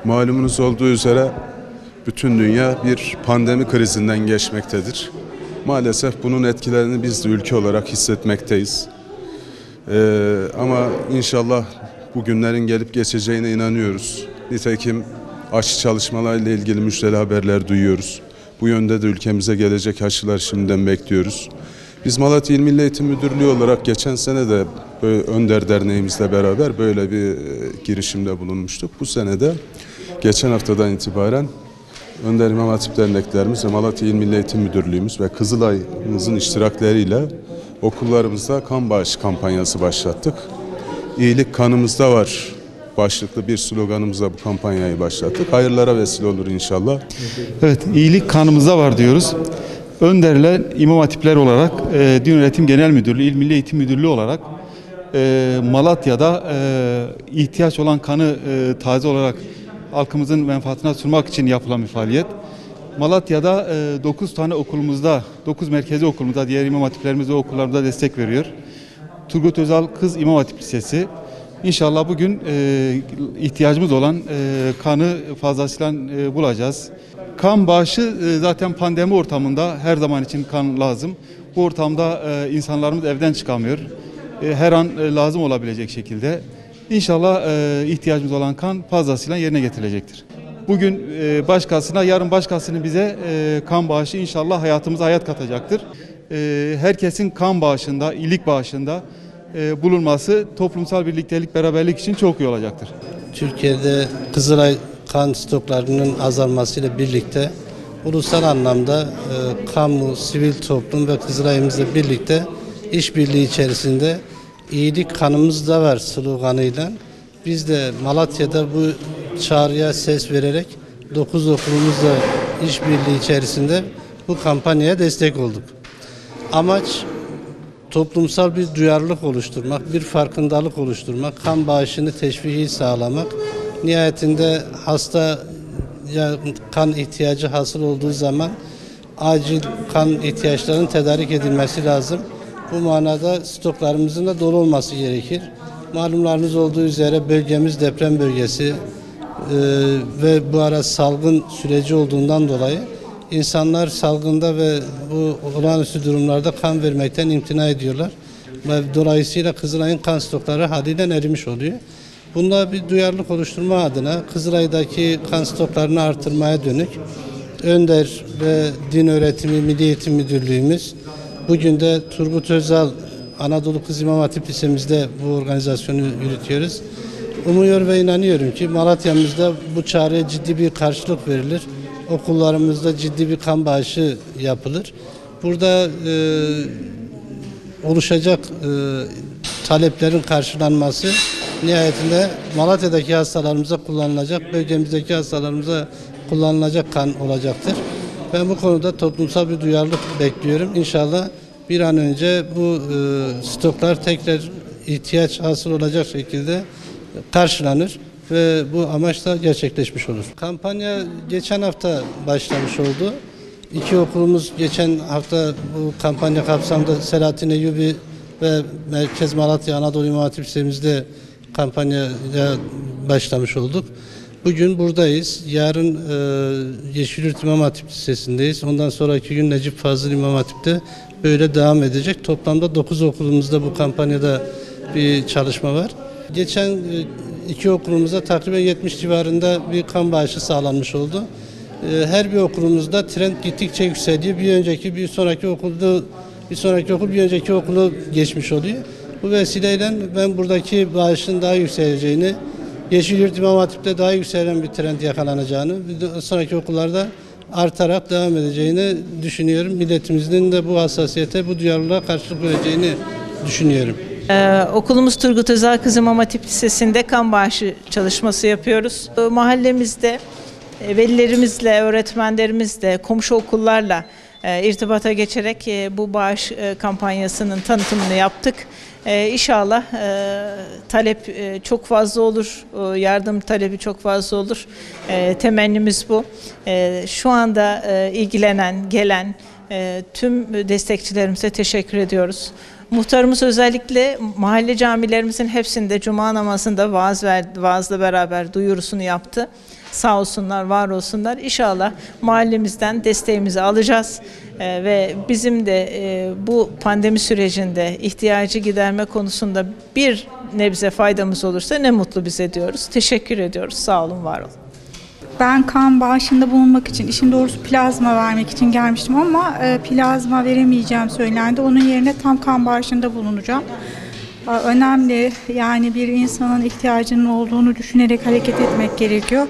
Malumunuz olduğu üzere bütün dünya bir pandemi krizinden geçmektedir. Maalesef bunun etkilerini biz de ülke olarak hissetmekteyiz. Ama inşallah bu günlerin gelip geçeceğine inanıyoruz. Nitekim aşı çalışmalarıyla ilgili müjdeli haberler duyuyoruz. Bu yönde de ülkemize gelecek aşılar şimdiden bekliyoruz. Biz Malatya İl Milli Eğitim Müdürlüğü olarak geçen sene de Önder Derneğimizle beraber böyle bir girişimde bulunmuştuk. Bu sene de geçen haftadan itibaren Önder İmam Hatip Derneklerimiz ve Malatya İl Milli Eğitim Müdürlüğümüz ve Kızılay'ımızın iştirakleriyle okullarımızda kan bağış kampanyası başlattık. İyilik kanımızda var başlıklı bir sloganımızla bu kampanyayı başlattık. Hayırlara vesile olur inşallah. Evet, iyilik kanımızda var diyoruz. Önderler, İmam Hatipler olarak Din Öğretim Genel Müdürlüğü, İl Milli Eğitim Müdürlüğü olarak Malatya'da ihtiyaç olan kanı taze olarak halkımızın menfaatine sunmak için yapılan bir faaliyet. Malatya'da 9 tane okulumuzda, 9 merkezi okulumuzda, diğer imam hatiplerimiz ve okullarımıza destek veriyor. Turgut Özal Kız İmam Hatip Lisesi. İnşallah bugün ihtiyacımız olan kanı fazlasıyla bulacağız. Kan bağışı zaten pandemi ortamında her zaman için kan lazım. Bu ortamda insanlarımız evden çıkamıyor. Her an lazım olabilecek şekilde. İnşallah ihtiyacımız olan kan fazlasıyla yerine getirilecektir. Bugün başkasına, yarın başkasının bize kan bağışı inşallah hayatımıza hayat katacaktır. Herkesin kan bağışında, iyilik bağışında bulunması toplumsal birliktelik, beraberlik için çok iyi olacaktır. Türkiye'de Kızılay kan stoklarının azalmasıyla birlikte ulusal anlamda kamu, sivil toplum ve Kızılay'ımızla birlikte işbirliği içerisinde iyilik kanımızda var sloganıyla biz de Malatya'da bu çağrıya ses vererek 9 okulumuzla işbirliği içerisinde bu kampanyaya destek olduk. Amaç toplumsal bir duyarlılık oluşturmak, bir farkındalık oluşturmak, kan bağışını teşviki sağlamak. Nihayetinde hasta kan ihtiyacı hasıl olduğu zaman acil kan ihtiyaçlarının tedarik edilmesi lazım. Bu manada stoklarımızın da dolu olması gerekir. Malumlarınız olduğu üzere bölgemiz deprem bölgesi ve bu ara salgın süreci olduğundan dolayı insanlar salgında ve bu olağanüstü durumlarda kan vermekten imtina ediyorlar. Ve dolayısıyla Kızılay'ın kan stokları haliyle erimiş oluyor. Bunda bir duyarlılık oluşturma adına Kızılay'daki kan stoklarını artırmaya dönük Önder ve Din Öğretimi Milli Eğitim Müdürlüğümüz bugün de Turgut Özal Anadolu Kız İmam Hatip Lisemizde bu organizasyonu yürütüyoruz. Umuyor ve inanıyorum ki Malatya'mızda bu çağrıya ciddi bir karşılık verilir. Okullarımızda ciddi bir kan bağışı yapılır. Burada oluşacak taleplerin karşılanması nihayetinde Malatya'daki hastalarımıza kullanılacak, bölgemizdeki hastalarımıza kullanılacak kan olacaktır. Ben bu konuda toplumsal bir duyarlılık bekliyorum. İnşallah bir an önce bu stoklar tekrar ihtiyaç hasıl olacak şekilde karşılanır ve bu amaçla gerçekleşmiş olur. Kampanya geçen hafta başlamış oldu. 2 okulumuz geçen hafta bu kampanya kapsamında Selahattin Eyyubi ve Merkez Malatya Anadolu İmam Hatip Lisemizde kampanyaya başlamış olduk. Bugün buradayız. Yarın Yeşilyurt İmam Hatip Lisesi'ndeyiz. Ondan sonraki gün Necip Fazıl İmam Hatip'te böyle devam edecek. Toplamda 9 okulumuzda bu kampanyada bir çalışma var. Geçen 2 okulumuzda takriben 70 civarında bir kan bağışı sağlanmış oldu. Her bir okulumuzda trend gittikçe yükseliyor. Bir sonraki okul bir önceki okulu geçmiş oluyor. Bu vesileyle ben buradaki bağışın daha yükseleceğini, Yeşilyurt İmam Hatip'te daha yükselen bir trend yakalanacağını, sonraki okullarda artarak devam edeceğini düşünüyorum. Milletimizin de bu hassasiyete, bu duyarlılığa karşılık vereceğini düşünüyorum. Okulumuz Turgut Özal Kız İmam Hatip Lisesi'nde kan bağışı çalışması yapıyoruz. Mahallemizde velilerimizle, öğretmenlerimizle, komşu okullarla irtibata geçerek bu bağış kampanyasının tanıtımını yaptık. İnşallah talep çok fazla olur, yardım talebi çok fazla olur. Temennimiz bu. Şu anda ilgilenen, gelen tüm destekçilerimize teşekkür ediyoruz. Muhtarımız özellikle mahalle camilerimizin hepsinde cuma namazında vaazla beraber duyurusunu yaptı. Sağ olsunlar, var olsunlar. İnşallah mahallemizden desteğimizi alacağız ve bizim de bu pandemi sürecinde ihtiyacı giderme konusunda bir nebze faydamız olursa ne mutlu bize diyoruz. Teşekkür ediyoruz. Sağ olun, var olun. Ben kan bağışında bulunmak için, işin doğrusu plazma vermek için gelmiştim ama plazma veremeyeceğim söylendi. Onun yerine tam kan bağışında bulunacağım. Önemli, yani bir insanın ihtiyacının olduğunu düşünerek hareket etmek gerekiyor.